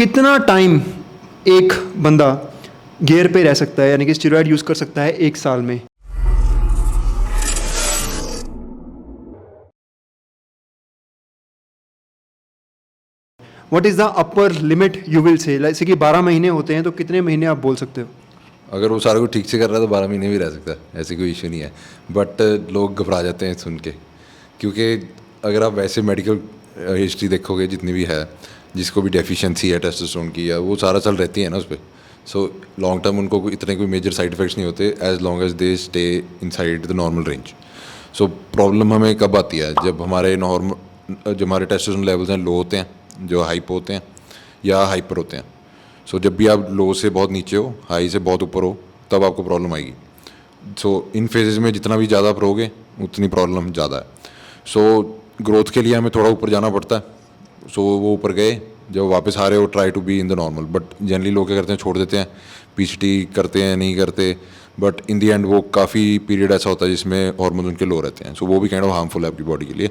कितना टाइम एक बंदा गियर पे रह सकता है, यानी कि स्टेरॉयड यूज़ कर सकता है एक साल में? What is the upper limit you will say? जैसे कि 12 महीने होते हैं, तो कितने महीने आप बोल सकते हो? अगर वो सारा कुछ ठीक से कर रहा है तो 12 महीने भी रह सकता है, ऐसी कोई इशू नहीं है। बट लोग घबरा जाते हैं सुन के, क्योंकि अगर आप वैसे मेडिकल हिस्ट्री देखोगे जितनी भी है, जिसको भी डेफिशिएंसी है टेस्टोस्टेरोन की, या वो सारा साल रहती है ना उस पर। सो लॉन्ग टर्म उनको इतने कोई मेजर साइड इफेक्ट्स नहीं होते as long as they stay inside the normal range. So problem हमें कब आती है? जब हमारे टेस्टोस्टेरोन लेवल्स हैं लो होते हैं, जो हाइपो होते हैं या हाइपर होते हैं। सो जब भी आप लो से बहुत नीचे हो, हाई से बहुत ऊपर हो, तब आपको प्रॉब्लम आएगी। सो इन फेजेस में जितना भी ज़्यादा आप रहोगे उतनी प्रॉब्लम ज़्यादा है। सो ग्रोथ के लिए हमें थोड़ा ऊपर जाना पड़ता है। सो वो ऊपर गए, जब वापस आ रहे हो try to be in the normal. But generally लोग क्या करते हैं, छोड़ देते हैं, पीसीटी करते हैं, नहीं करते। बट इन दी एंड वो काफ़ी पीरियड ऐसा होता है जिसमें हार्मोन उनके लो रहते हैं। सो वो भी काइंड ऑफ हार्मफुल है आपकी बॉडी के लिए।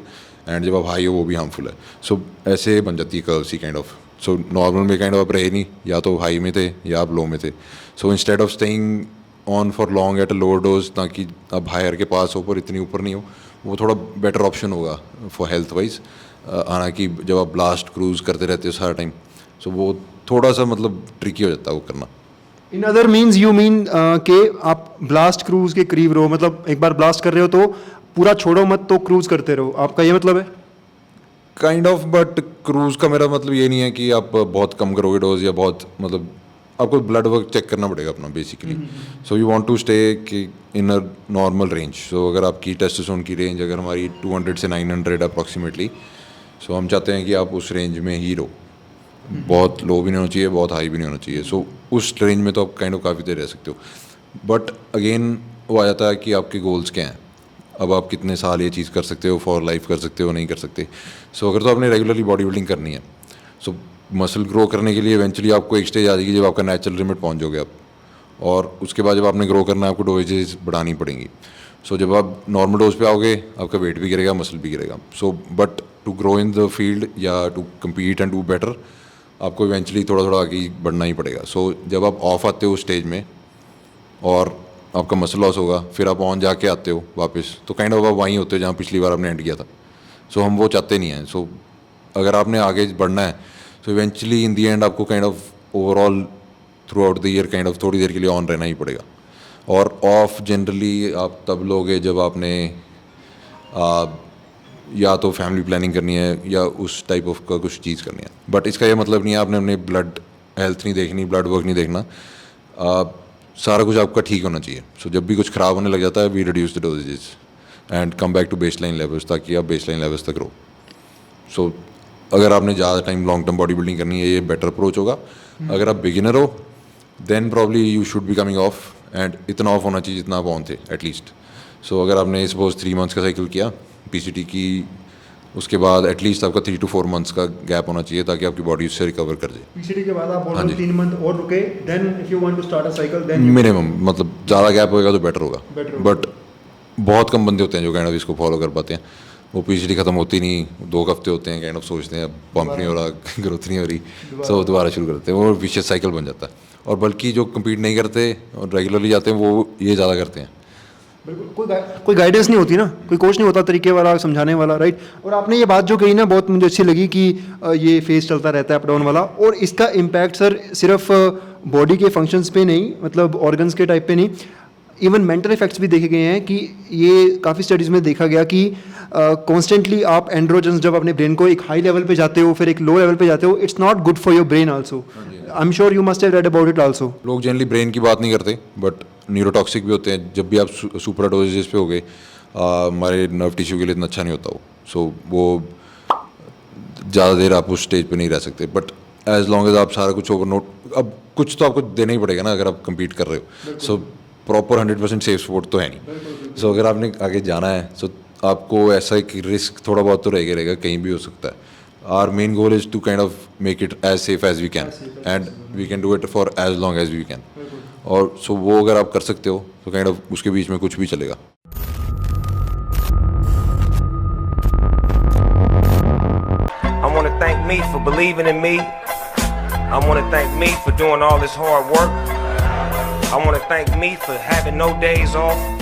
एंड जब आप हाई हो वो भी हार्मफुल है। सो ऐसे बन जाती है कर्व सी काइंड ऑफ। सो नॉर्मल में काइंड ऑफ आप रहे नहीं, या तो हाई में थे या आप लो में थे। So instead of staying on for long at a lower dose, ताकि आप हायर के पास हो पर इतनी ऊपर नहीं हो, वो थोड़ा बेटर ऑप्शन होगा फॉर हेल्थ वाइज। हालांकि जब आप ब्लास्ट क्रूज़ करते रहते हो सारा टाइम, सो वो थोड़ा सा मतलब ट्रिकी हो जाता है वो करना। In other means you mean कि आप ब्लास्ट क्रूज के करीब रहो, मतलब एक बार ब्लास्ट कर रहे हो तो पूरा छोड़ो मत, तो क्रूज करते रहो, आपका ये मतलब है? काइंड ऑफ, बट क्रूज़ का मेरा मतलब ये नहीं है कि आप बहुत कम करोगे डोज, या बहुत मतलब आपको ब्लड वर्क चेक करना पड़ेगा अपना basically. So you want to stay in a normal range. So अगर आपकी टेस्टोस्टेरोन की रेंज अगर हमारी 200 से 900 अप्रॉक्सीमेटली, सो हम चाहते हैं कि आप उस रेंज में ही रहो। बहुत लो भी नहीं होना चाहिए, बहुत हाई भी नहीं होना चाहिए। सो उस रेंज में तो आप काइंड ऑफ काफ़ी देर रह सकते हो। बट अगेन वो आ जाता है कि आपके गोल्स क्या हैं। अब आप कितने साल ये चीज़ कर सकते हो, फॉर लाइफ कर सकते हो, नहीं कर सकते। सो अगर तो आपने रेगुलरली बॉडी बिल्डिंग करनी है, सो मसल ग्रो करने के लिए इवेंचुअली आपको एक स्टेज आ जाएगी जब आपका नेचुरल लिमिट पहुंच जाओगे आप। और उसके बाद जब आपने ग्रो करना है, आपको डोजेज बढ़ानी पड़ेंगी। सो जब आप नॉर्मल डोज पे आओगे, आपका वेट भी गिरेगा, मसल भी गिरेगा। So but to grow in the field या to compete and do better, आपको इवेंचुअली थोड़ा थोड़ा आगे बढ़ना ही पड़ेगा। सो जब आप ऑफ आते हो स्टेज में और आपका मसल लॉस होगा, फिर आप ऑन जाके आते हो वापस, तो काइंड ऑफ आप वहीं होते हो जहाँ पिछली बार आपने एंड किया था। सो हम वो चाहते नहीं हैं। सो अगर आपने आगे बढ़ना है, so eventually in the end आपको kind of overall throughout the year kind of थोड़ी देर के लिए ऑन रहना ही पड़ेगा। और ऑफ जनरली आप तब लोगे जब आपने या तो फैमिली प्लानिंग करनी है या उस टाइप ऑफ का कुछ चीज़ करनी है। बट इसका ये मतलब नहीं है आपने अपने ब्लड हेल्थ नहीं देखनी, ब्लड वर्क नहीं देखना। सारा कुछ आपका ठीक होना चाहिए। सो जब भी कुछ ख़राब होने लग जाता है, we reduce the doses and come back to base line levels, ताकि आप बेस लाइन लेवल्स तक रहो। सो अगर आपने ज़्यादा time long term body building करनी है, ये बेटर अप्रोच होगा। अगर आप बिगिनर हो, then probably you should be coming off, and इतना ऑफ होना चाहिए जितना आप ऑन थे एटलीस्ट। सो अगर आपने सपोज 3 मंथ्स का साइकिल किया पीसीटी की, उसके बाद एटलीस्ट आपका 3 to 4 मंथ्स का गैप होना चाहिए, ताकि आपकी बॉडी उससे रिकवर कर जाए। पीसीटी के बाद आप बोल रहे हो 3 मंथ और रुके, then if you want to start a cycle, then minimum, मतलब ज़्यादा गैप होएगा तो बेटर होगा। Better बट बहुत कम बंदे होते हैं जो काइंड ऑफ इसको फॉलो कर पाते हैं। वो पीसीटी ख़त्म होती नहीं, 2 हफ्ते होते हैं, काइंड ऑफ सोचते हैं पंप नहीं हो रहा, ग्रोथ नहीं हो रही, सो दोबारा शुरू करते हैं। वो विशियस साइकिल बन जाता है। और बल्कि जो कम्पीट नहीं करते और रेगुलरली जाते हैं, वो ये ज़्यादा करते हैं। बिल्कुल, कोई गाइडेंस नहीं होती ना, कोई कोच नहीं होता तरीके वाला, समझाने वाला, राइट? और आपने ये बात जो कही ना, बहुत मुझे अच्छी लगी कि ये फेज चलता रहता है अप डाउन वाला, और इसका इम्पैक्ट सर सिर्फ बॉडी के फंक्शंस पे नहीं, मतलब ऑर्गन्स के टाइप पे नहीं, इवन मेंटल इफेक्ट्स भी देखे गए हैं। कि ये काफ़ी स्टडीज़ में देखा गया कि कॉन्स्टेंटली आप एंड्रोजन्स जब अपने ब्रेन को एक हाई लेवल पे जाते हो, फिर एक लो लेवल पे जाते हो, it's not good for your brain also. I am sure you must have read about it also. लोग जनरली ब्रेन की बात नहीं करते, बट न्यूरोटॉक्सिक भी होते हैं। जब भी आप सुपर डोजेज पे हो गए, हमारे नर्व टिश्यू के लिए इतना अच्छा नहीं होता वो। सो वो ज़्यादा देर आप उस स्टेज पे नहीं रह सकते। बट एज लॉन्ग एज आप सारा कुछ ओवर नोट, अब कुछ तो आपको देना ही पड़ेगा ना अगर आप कम्पीट कर रहे हो। सो प्रॉपर 100% सेफ सपोर्ट तो है नहीं। सो अगर आपने आगे जाना है, सो आपको ऐसा एक रिस्क थोड़ा बहुत तो रहेगा, कहीं भी हो सकता है। Our main goal is to kind of make it as safe as we can, and we can do it for as long as we can. और सो वो अगर आप कर सकते हो, तो काइंड ऑफ उसके बीच में कुछ भी चलेगा। I want to thank me for believing in me. I want to thank me for doing all this hard work. I want to thank me for having no days off.